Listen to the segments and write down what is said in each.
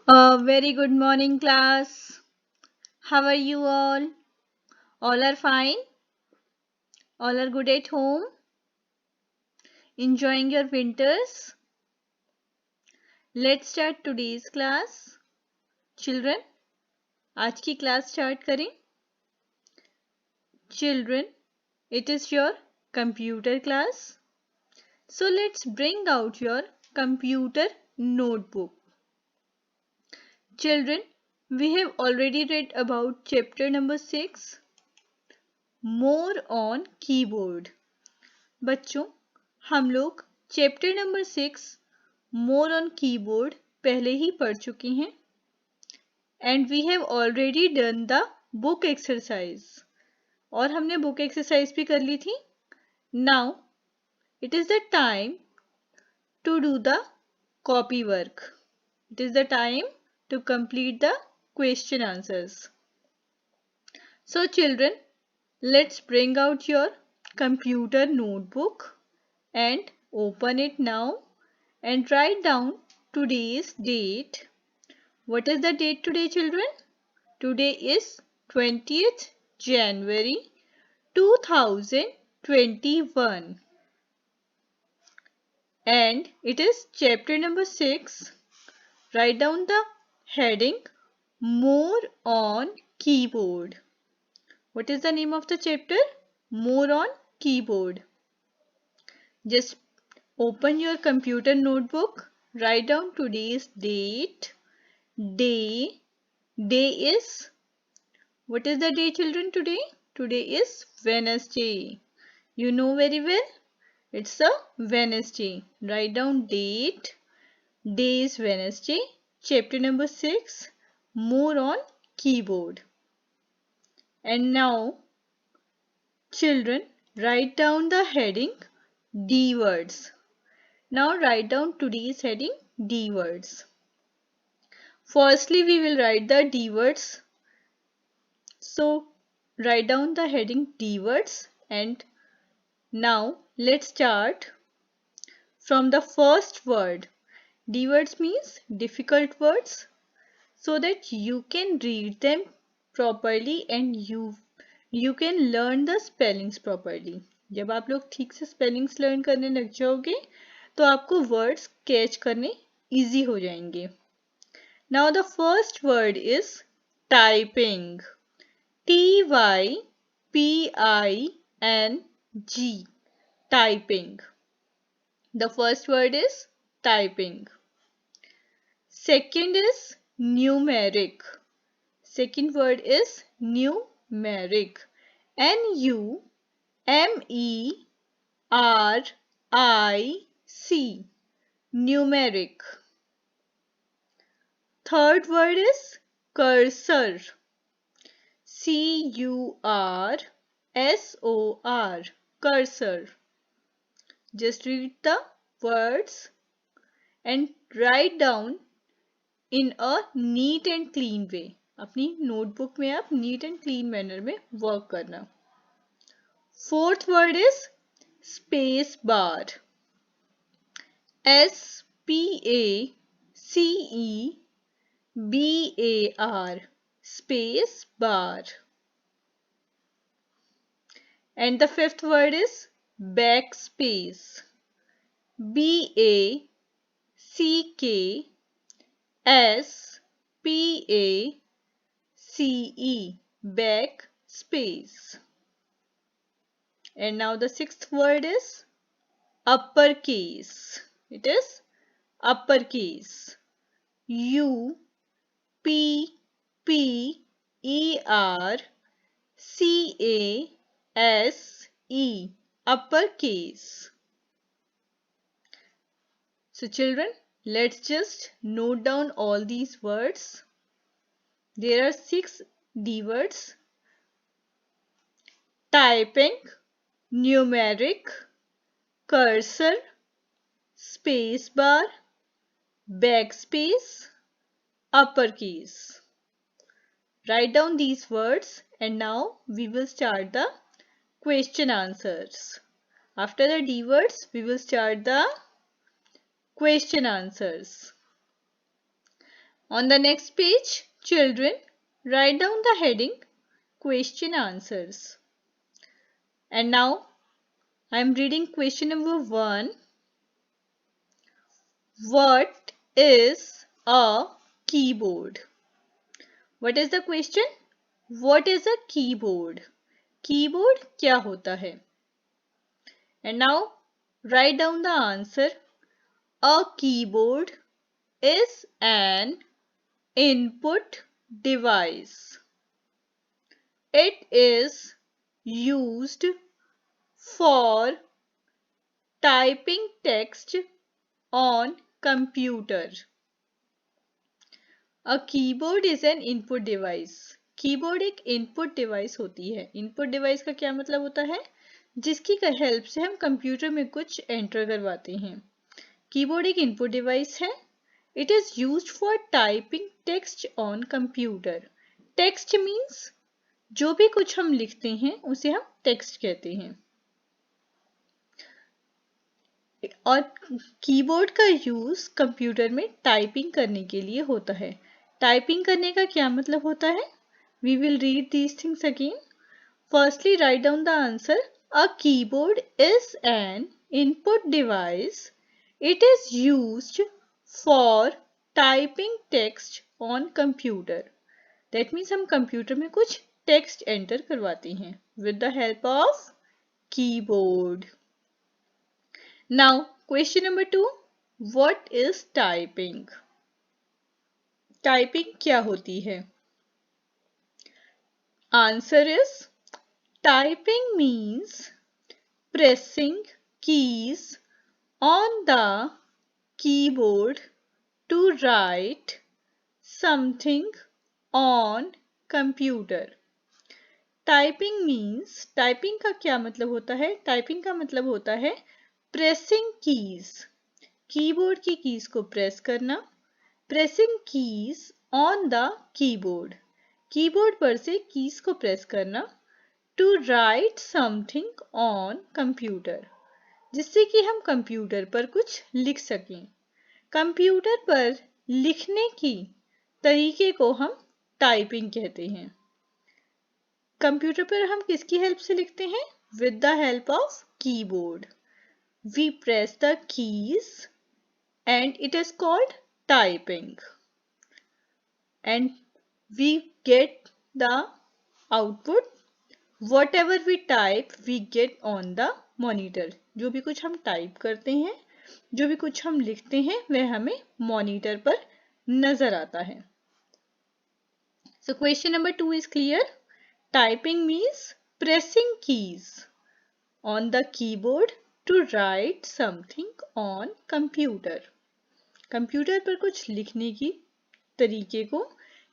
A very good morning, class. How are you all? All are fine? All are good at home? Enjoying your winters? Let's start today's class. Children, आज की class start करें. Children, it is your computer class. So let's bring out your computer notebook. Children, we have already read about chapter number 6, More on Keyboard. बच्चों, हम लोग chapter number 6 more on keyboard पहले ही पढ़ चुके हैं and we have already done the book exercise. और हमने बुक एक्सरसाइज भी कर ली थी. Now it is the time to do the copy work. It is the time to complete the question answers. So children, let's bring out your computer notebook and open it now and write down today's date. What is the date today, children? Today is 20th January 2021 and it is chapter number 6. Write down the heading More on Keyboard. What is the name of the chapter? More on Keyboard. Just open your computer notebook. Write down today's date. Day. Day is. What is the day, children, today? Today is Wednesday. You know very well. It's a Wednesday. Write down date. Day is Wednesday. Chapter number 6. More on Keyboard. And now, children, write down the heading D words. Now write down today's heading D words. Firstly, we will write the D words. So write down the heading D words and now let's start from the first word. D words means difficult words so that you can read them properly and you can learn the spellings properly. जब आप लोग ठीक से spellings learn करने लग जाओगे तो आपको words catch करने easy हो जाएंगे. Now the first word is typing. Typing. Typing. The first word is typing. Second is numeric. Second word is numeric. Numeric. Numeric. Third word is cursor. Cursor. Cursor. Just read the words and write down in a neat and clean way. अपनी notebook में आप neat and clean manner में work करना. Fourth word is space bar. SPACEBAR. Space bar. And the fifth word is backspace. BACKSPACE. Backspace. And now the sixth word is uppercase. It is uppercase. UPPERCASE. Uppercase. So children, let's just note down all these words. There are 6 D words. Typing, numeric, cursor, spacebar, backspace, uppercase. Write down these words and now we will start the question answers. After the D words, we will start the question answers. On the next page, children, write down the heading question answers. And now I am reading question number 1. What is a keyboard? What is the question? What is a keyboard? Keyboard क्या होता है? And now write down the answer. A keyboard is an input device. It is used for typing text on computer. A keyboard is an input device. Keyboard एक input device होती है. Input device का क्या मतलब होता है? जिसकी help से हम कंप्यूटर में कुछ एंटर करवाते हैं. कीबोर्ड एक इनपुट डिवाइस है. It is used for typing text on computer. Text means जो भी कुछ हम लिखते हैं उसे हम टेक्स्ट कहते हैं. और कीबोर्ड का यूज कंप्यूटर में टाइपिंग करने के लिए होता है. टाइपिंग करने का क्या मतलब होता है? We will read these things again. Firstly write down the answer. A keyboard is an input device. It is used for typing text on computer. That means हम कंप्यूटर में कुछ टेक्स्ट एंटर करवाते हैं with the help of keyboard. Now, question number 2. What is typing? Typing क्या होती है? Answer is, typing means pressing keys on the keyboard to write something on computer. Typing means, typing का क्या मतलब होता है? Typing का मतलब होता है प्रेसिंग कीज. कीबोर्ड की कीज को प्रेस करना. Pressing keys on the keyboard. Keyboard पर से कीज को प्रेस करना. To write something on computer. जिससे कि हम कंप्यूटर पर कुछ लिख सकें. कंप्यूटर पर लिखने की तरीके को हम टाइपिंग कहते हैं. कंप्यूटर पर हम किसकी हेल्प से लिखते हैं? With the help of keyboard. We press the keys and it is called typing. And we get the output. Whatever we type, we get on the monitor. जो भी कुछ हम टाइप करते हैं, जो भी कुछ हम लिखते हैं, वह हमें मॉनिटर पर नजर आता है. So question number 2 is clear. Typing means pressing keys on the keyboard to write something on computer. Computer पर कुछ लिखने की तरीके को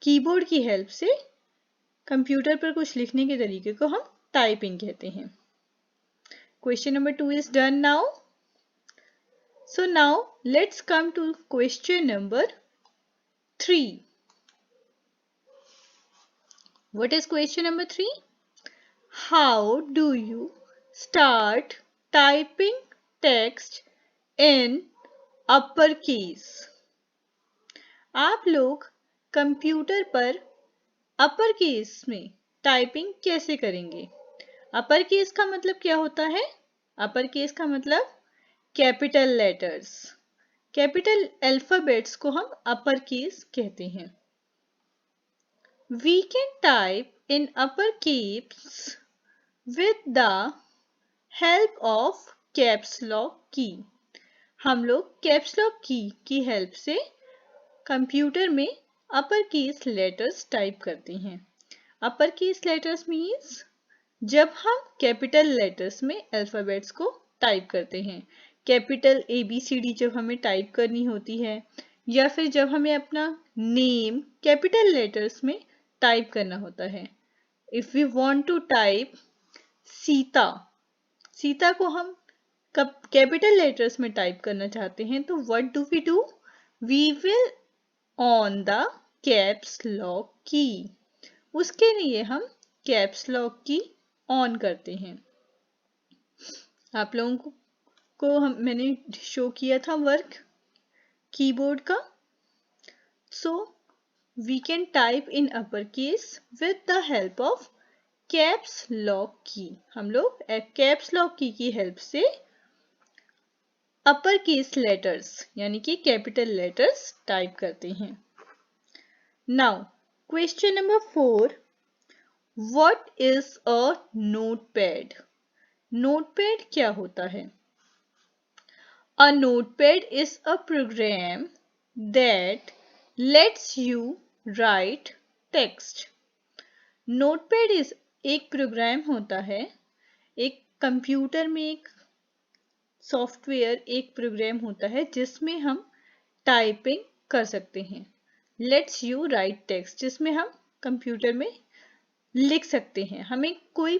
कीबोर्ड की हेल्प से कंप्यूटर पर कुछ लिखने के तरीके को हम टाइपिंग कहते हैं. Question number 2 is done now. So now let's come to question number 3. What is question number 3? How do you start typing text in uppercase? आप लोग कंप्यूटर पर अपर केस में टाइपिंग कैसे करेंगे? अपर केस का मतलब क्या होता है? अपर केस का मतलब कैपिटल लेटर्स. कैपिटल अल्फाबेट्स को हम अपर केस कहते हैं. We can type in uppercase with the help of caps lock key. हम लोग कैप्स लॉक की हेल्प से कंप्यूटर में अपर केस लेटर्स टाइप करते हैं. अपर केस लेटर्स मीन्स जब हम कैपिटल लेटर्स में अल्फाबेट्स को टाइप करते हैं. कैपिटल ABCD जब हमें टाइप करनी होती है या फिर जब हमें अपना नेम कैपिटल लेटर्स में टाइप करना होता है. If we want to type Sita, Sita को हम कैपिटल लेटर्स में टाइप करना चाहते हैं तो what do? We will on the caps lock key. उसके लिए हम कैप्स लॉक की ऑन करते हैं. आप लोगों को मैंने शो किया था वर्क कीबोर्ड का. सो we can type in uppercase with the help of caps lock key. हम लोग caps lock key की help से uppercase letters यानी कि capital letters type करते हैं. Now, question number 4. What is a notepad? Notepad क्या होता है? A notepad is a program that lets you write text. Notepad is एक प्रोग्राम होता है, एक कंप्यूटर में एक सॉफ्टवेयर, एक प्रोग्राम होता है जिसमें हम टाइपिंग कर सकते हैं. लेट्स यू राइट टेक्स्ट, जिसमें हम कंप्यूटर में लिख सकते हैं. हमें कोई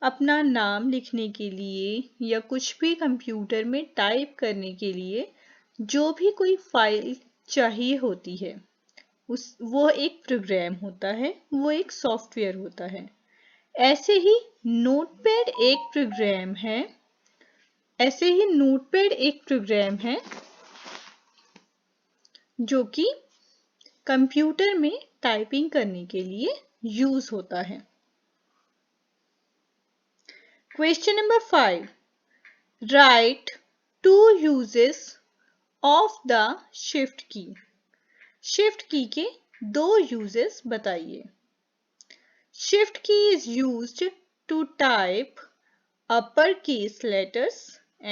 अपना नाम लिखने के लिए या कुछ भी कंप्यूटर में टाइप करने के लिए जो भी कोई फाइल चाहिए होती है, वो एक प्रोग्राम होता है, वो एक सॉफ्टवेयर होता है. ऐसे ही नोटपैड एक प्रोग्राम है, जो कि कंप्यूटर में टाइपिंग करने के लिए यूज होता है. Question number 5. Right 2 uses of the shift key. Shift की के 2 uses बताइए. शिफ्ट की is used to type uppercase letters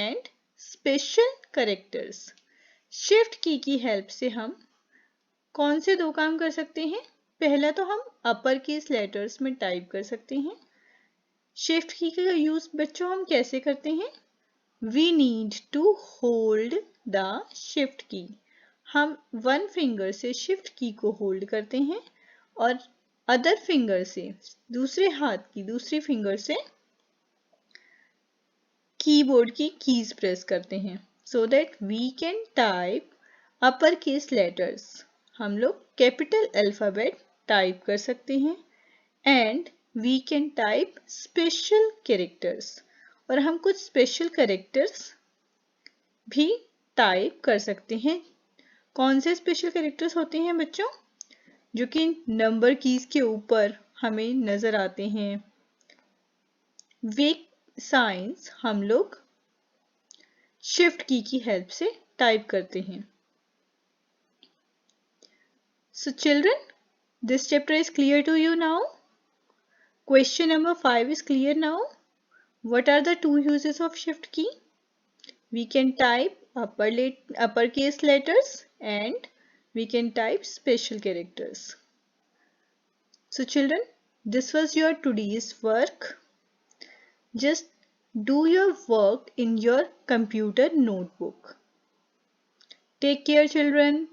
and special characters. Shift की हेल्प से हम कौन से 2 काम कर सकते हैं? पहला तो हम uppercase letters में टाइप कर सकते हैं. शिफ्ट की का यूज बच्चों हम कैसे करते हैं? We need to hold the shift key. हम 1 फिंगर से शिफ्ट की को होल्ड करते हैं और अदर फिंगर से, दूसरे हाथ की दूसरी फिंगर से कीबोर्ड की कीज प्रेस करते हैं so that we can type upper case letters. हम लोग कैपिटल अल्फाबेट टाइप कर सकते हैं and we can type special characters, और हम कुछ स्पेशल कैरेक्टर्स भी टाइप कर सकते हैं. कौन से स्पेशल कैरेक्टर्स होते हैं बच्चों? जो कि नंबर कीज के ऊपर हमें नजर आते हैं. वे साइंस हम लोग शिफ्ट की हेल्प से टाइप करते हैं. So children, this chapter is clear to you now. Question number 5 is clear now. What are the 2 uses of shift key? We can type uppercase letters and we can type special characters. So children, this was your today's work. Just do your work in your computer notebook. Take care children.